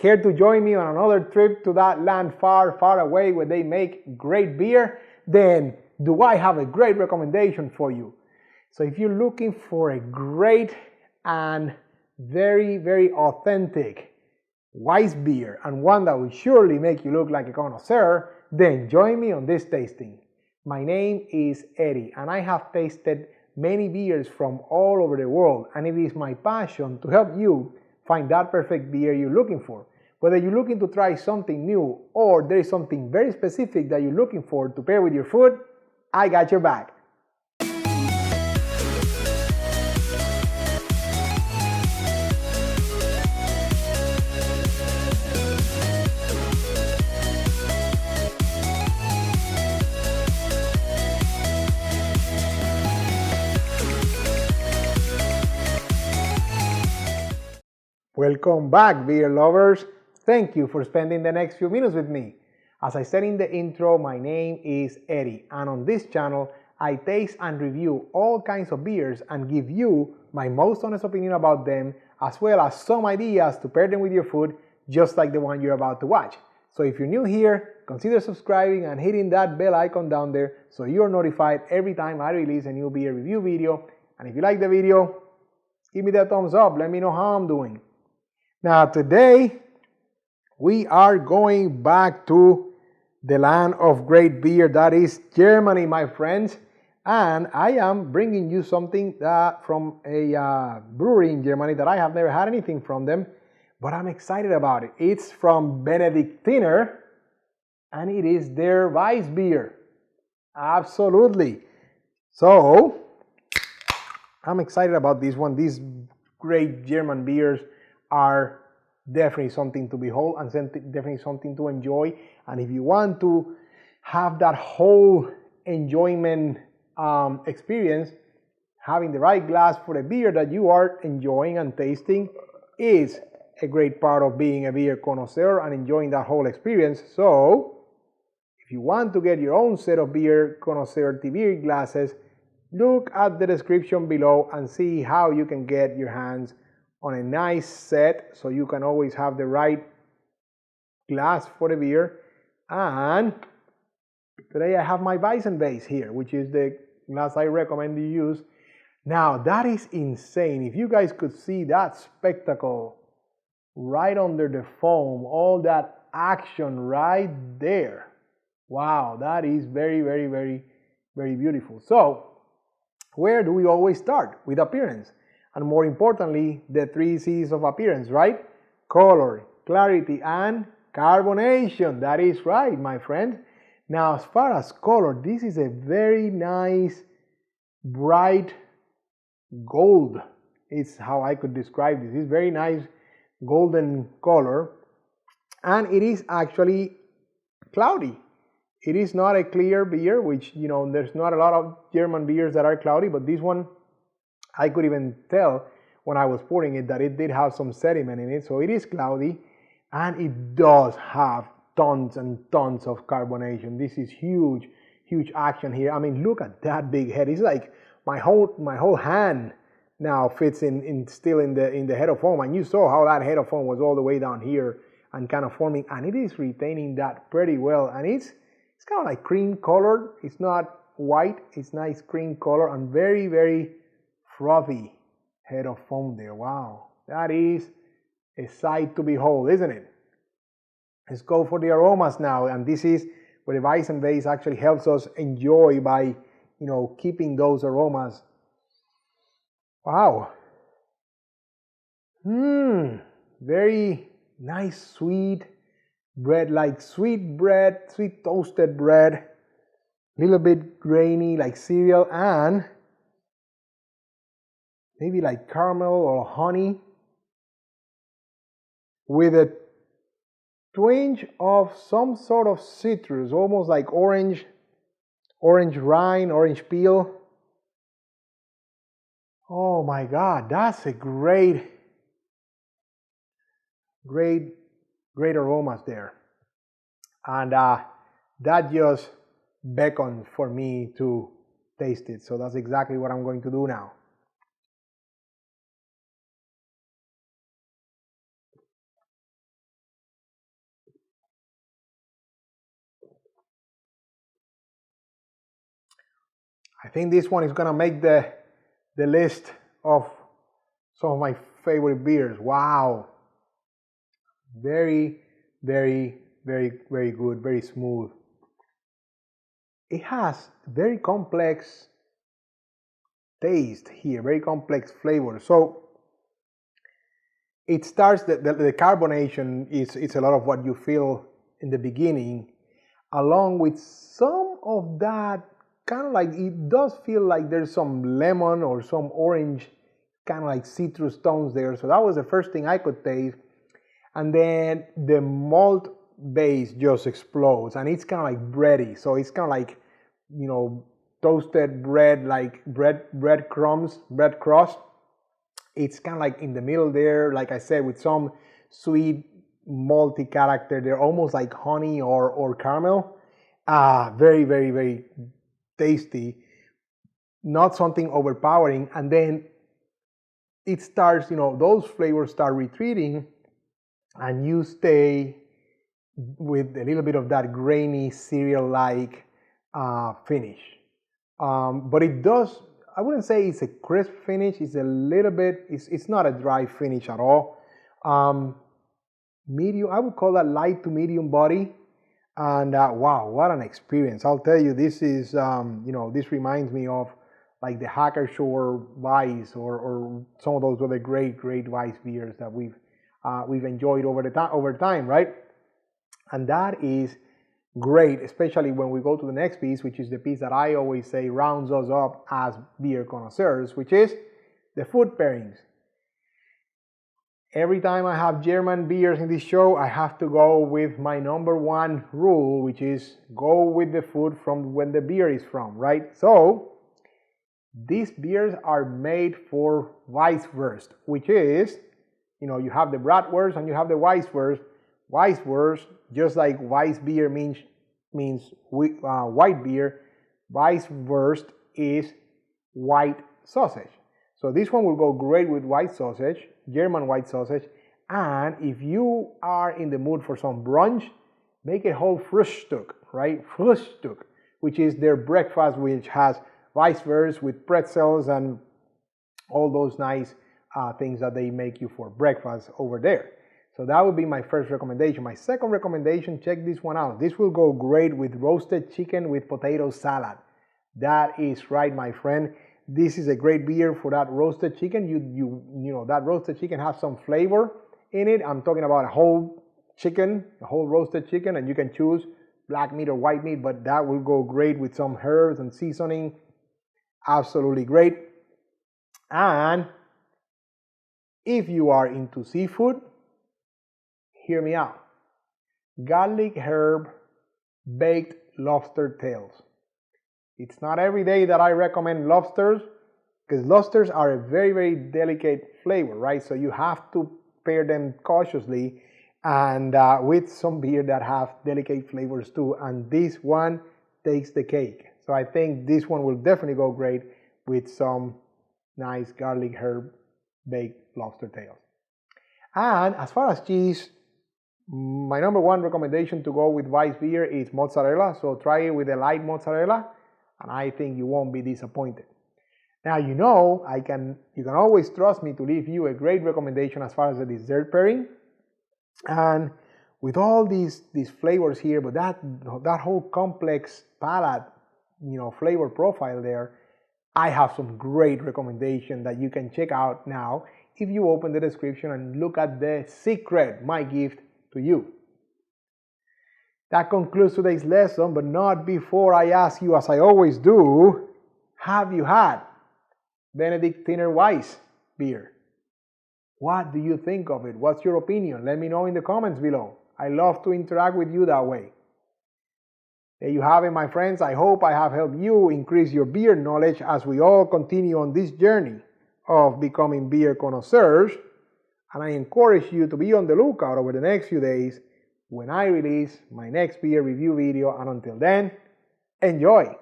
Care to join me on another trip to that land far, far away where they make great beer? Then do I have a great recommendation for you. So if you're looking for a great and very, very authentic Weissbier and one that will surely make you look like a connoisseur, then join me on this tasting. My name is Eddie and I have tasted many beers from all over the world, and it is my passion to help you find that perfect beer you're looking for. Whether you're looking to try something new or there is something very specific that you're looking for to pair with your food, I got your back. Welcome back, beer lovers. Thank you for spending the next few minutes with me. As I said in the intro, my name is Eddie, and on this channel, I taste and review all kinds of beers and give you my most honest opinion about them, as well as some ideas to pair them with your food, just like the one you're about to watch. So if you're new here, consider subscribing and hitting that bell icon down there so you're notified every time I release a new beer review video. And if you like the video, give me that thumbs up, let me know how I'm doing. Now today, we are going back to the land of great beer, that is Germany, my friends. And I am bringing you something from a brewery in Germany that I have never had anything from them, but I'm excited about it. It's from Benediktiner, and it is their Weissbier. Absolutely. So, I'm excited about this one. These great German beers are definitely something to behold and definitely something to enjoy. And if you want to have that whole enjoyment experience, having the right glass for the beer that you are enjoying and tasting is a great part of being a beer connoisseur and enjoying that whole experience. So if you want to get your own set of beer connoisseur beer glasses, look at the description below and see how you can get your hands on a nice set so you can always have the right glass for the beer. And today I have my Weizen base here, which is the glass I recommend you use. Now that is insane. If you guys could see that spectacle right under the foam, all that action right there. Wow, that is very, very, very, very beautiful. So where do we always start? With appearance. And more importantly, the 3 C's of appearance, right? Color, clarity, and carbonation. That is right, my friend. Now, as far as color, this is a very nice, bright gold. It's how I could describe this. It's very nice golden color. And it is actually cloudy. It is not a clear beer, which, you know, there's not a lot of German beers that are cloudy, but this one, I could even tell when I was pouring it that it did have some sediment in it, so it is cloudy, and it does have tons and tons of carbonation. This is huge, huge action here. I mean, look at that big head. It's like my whole hand now fits still in the head of foam, and you saw how that head of foam was all the way down here and kind of forming, and it is retaining that pretty well, and it's kind of like cream colored. It's not white, it's nice cream color and very, very frothy head of foam there. Wow, that is a sight to behold, isn't it? Let's go for the aromas now, and this is where the Weizen base actually helps us enjoy by, you know, keeping those aromas. Wow. Very nice sweet bread, like sweet bread, sweet toasted bread, a little bit grainy like cereal, and maybe like caramel or honey with a twinge of some sort of citrus, almost like orange rind, orange peel. Oh my God, that's a great aromas there. And that just beckoned for me to taste it. So that's exactly what I'm going to do now. I think this one is gonna make the list of some of my favorite beers. Wow. Very, very, very, very good, very smooth. It has very complex taste here, very complex flavor. So it starts, the carbonation is a lot of what you feel in the beginning, along with some of that kind of like, it does feel like there's some lemon or some orange kind of like citrus tones there. So that was the first thing I could taste. And then the malt base just explodes, and it's kind of like bready. So it's kind of like, you know, toasted bread, like bread crust. It's kind of like in the middle there, like I said, with some sweet malty character. They're almost like honey or caramel. Very, very, very tasty. Not something overpowering. And then it starts, you know, those flavors start retreating, and you stay with a little bit of that grainy cereal-like finish. But it does, I wouldn't say it's a crisp finish. It's a little bit, it's not a dry finish at all. Medium, I would call that light to medium body. And wow, what an experience. I'll tell you, this is, you know, this reminds me of like the Hacker-Shore Weiss or some of those other great Weiss beers that we've enjoyed over time, right? And that is great, especially when we go to the next piece, which is the piece that I always say rounds us up as beer connoisseurs, which is the food pairings. Every time I have German beers in this show, I have to go with my number one rule, which is go with the food from when the beer is from, right? So these beers are made for Weisswurst, which is, you know, you have the Bratwurst and you have the Weisswurst. Weisswurst, just like Weissbier means white beer, Weisswurst is white sausage. So this one will go great with white sausage, German white sausage. And if you are in the mood for some brunch, make a whole Frühstück, right? Frühstück, which is their breakfast, which has Weisswurst with pretzels and all those nice things that they make you for breakfast over there. So that would be my first recommendation. My second recommendation, check this one out. This will go great with roasted chicken with potato salad. That is right, my friend. This is a great beer for that roasted chicken. You know, that roasted chicken has some flavor in it. I'm talking about a whole chicken, a whole roasted chicken, and you can choose black meat or white meat, but that will go great with some herbs and seasoning. Absolutely great. And if you are into seafood, hear me out. Garlic herb baked lobster tails. It's not every day that I recommend lobsters, because lobsters are a very, very delicate flavor, right? So you have to pair them cautiously and with some beer that have delicate flavors too. And this one takes the cake. So I think this one will definitely go great with some nice garlic herb baked lobster tails. And as far as cheese, my number one recommendation to go with Weissbier is mozzarella. So try it with a light mozzarella, and I think you won't be disappointed. Now, you know, you can always trust me to leave you a great recommendation as far as the dessert pairing. And with all these flavors here, but that whole complex palate, you know, flavor profile there, I have some great recommendation that you can check out now if you open the description and look at the secret, my gift to you. That concludes today's lesson, but not before I ask you, as I always do, have you had Benediktiner Weissbier? What do you think of it? What's your opinion? Let me know in the comments below. I love to interact with you that way. There you have it, my friends. I hope I have helped you increase your beer knowledge as we all continue on this journey of becoming beer connoisseurs. And I encourage you to be on the lookout over the next few days when I release my next beer review video. And until then, enjoy!